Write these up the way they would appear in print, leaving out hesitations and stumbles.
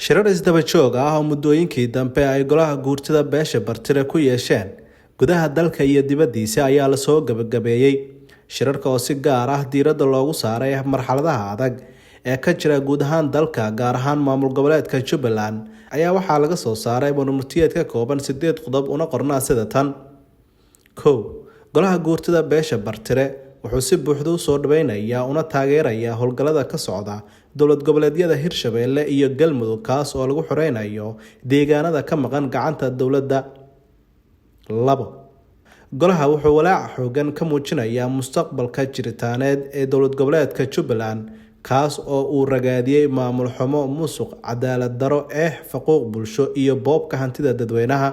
Shirar isdaba joog ah oo muddooyinkii dambe ay golaha guurtida beesha Bartire ku yeesheen gudaha dalka iyo dibaddiisa ayaa la soo gabagabeeyay. Shirarka oo si gaar ah diiradda loogu saaray marxaladaha adag ee ka jira guud ahaan dalka, gaar ahaan maamul goboleedka Jubbaland, ayaa waxaa laga soo saaray murtiyeed ka kooban 8 qodob una qornaa sida tan. 1. Golaha guurtida beesha Bartire wuxuu si buuxda u soo dhaweynayaa una taageerayaa howlgallada ka socda dowlad goboleedyada Hirshabelle iyo Galmudug, kaas oo lagu xoreynayo deegaanada ka maqan gacanta dowladda. 2. Golaha wuxuu walaac xoogan ka muujinayaa mustaqbalka jiritaaneed ee dowlad goboleedka Jubbaland, kaas oo uu ragaadiyay maamul xumo, musuq, cadaalad darro, faquuq bulsho iyo boobka hantida dadweynaha.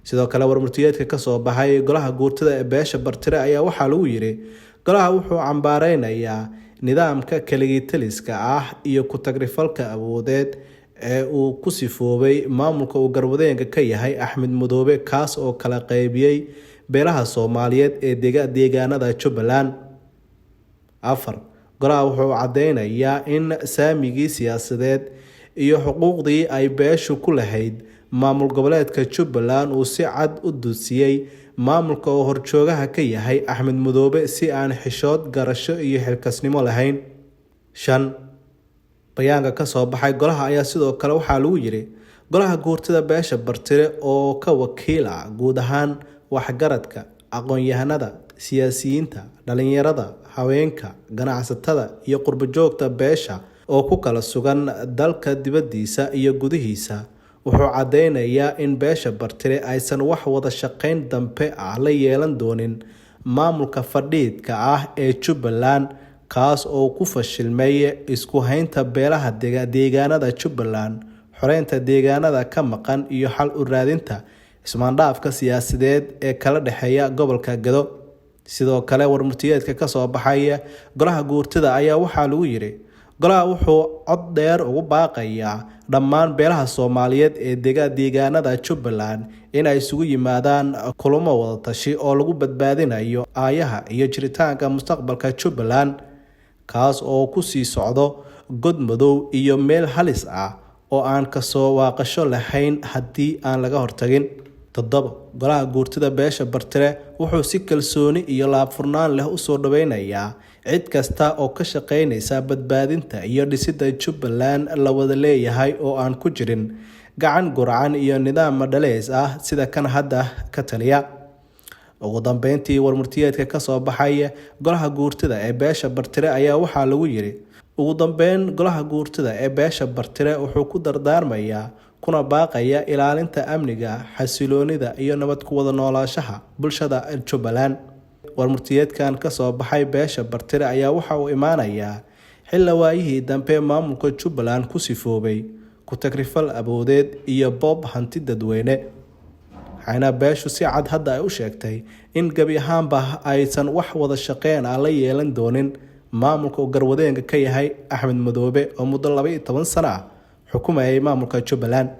Sidoo kale warmurtiyeedka ka soo baxay golaha guurtida ee beesha Bartire ayaa waxaa lagu yiri golaha wuxuu cambaareynayaa nidaamka kaligitaliska ah iyo ku tagrifalka awoodeed ee uu ku sifoobay maamulka uu garwadeenka ka yahay Axmed Madoobe, kaas oo kala qaybiyay beelaha Soomaaliyeed ee deegaanada Jubbaland. 4. Golaha wuxuu cadeynayaa in saamigii siyaasadeed iyo xuquuqdii ay beeshu ku lahayd maamul goboleedka Jubbaland uu si cad u dusiyay maamulka oo horjoogaha ka yahay Axmed Madoobe si aan xishood, garasho iyo xilkasnimo lahayn. 5. Bayaanka ka soo baxay golaha ayaa sidoo kale waxaa lagu yiri golaha guurtida beesha Bartire oo ka wakiila guud ahaan waxgaradka, aqoon-yahanada, siyaasiyiinta, dhalinyarada, haweenka, ganacsatada iyo qurbo joogta beesha oo ku kala sugan dalka dibaddiisa iyo gudihiisa, wuxuu cadeynayaa in beesha Bartire aysan wax wada shaqeyn dambe ah la yeelan doonin maamulka fadhiidka ah ee Jubbaland, kaas oo ku fashilmay isku haynta beelaha deegaanada Jubbaland, xoreynta deegaanada ka maqan iyo xal u raadinta ismaandhaafka siyaasadeed ee kala dhexeeya gobolka Gado. Sidoo kale warmurtiyeedka ka soo baxay golaha guurtida ayaa waxaa lagu yiri golaha wuxuu cod dheer ugu baaqayaa dhammaan beelaha Soomaaliyeed ee deegaanada Jubbaland in ay isugu yimaadaan kulamo wada tashi oo lagu badbaadinayo aayaha iyo jiritaanka mustaqbalka Jubbaland, kaas oo ku sii socdo god madow iyo meel halis ah oo aan ka soo waaqasho lahayn haddii aan laga hortagin. 7. Golaha guurtida beesha Bartire wuxuu si kalsooni iyo laabfurnaan leh u soo dhaweynayaa cid kasta oo ka shaqeynaysa badbaadinta iyo dhisidda Jubbaland la wada leeyahay oo aan ku jirin gacan gurcan iyo nidaam madhaleys ah sida kan hadda ka taliya. Ugu dambeyntii, warmurtiyeedka ka soo baxay golaha guurtida ee beesha Bartire ayaa waxaa lagu yiri golaha guurtida ee beesha Bartire wuxuu ku dardaarmayaa kuna baaqaya ilaalinta amniga, xasiloonida iyo nabad ku wada noolaanshaha bulshada Jubbaland. Warmurtiyeedkan ka soo baxay beesha Bartire ayaa waxa uu imaanayaa xilli waayihii dambe maamulka Jubbaland ku sifoobay ku tagrifal awoodeed iyo boob hanti dadweyne, waxayna beeshu si cad hadda ay u sheegtay in gabi ahaanba aysan wax wada shaqeyn ah la yeelan doonin maamulka uu garwadeenka ka yahay Axmed Madoobe oo muddo 12 sano ah xukumayay maamulka Jubbaland.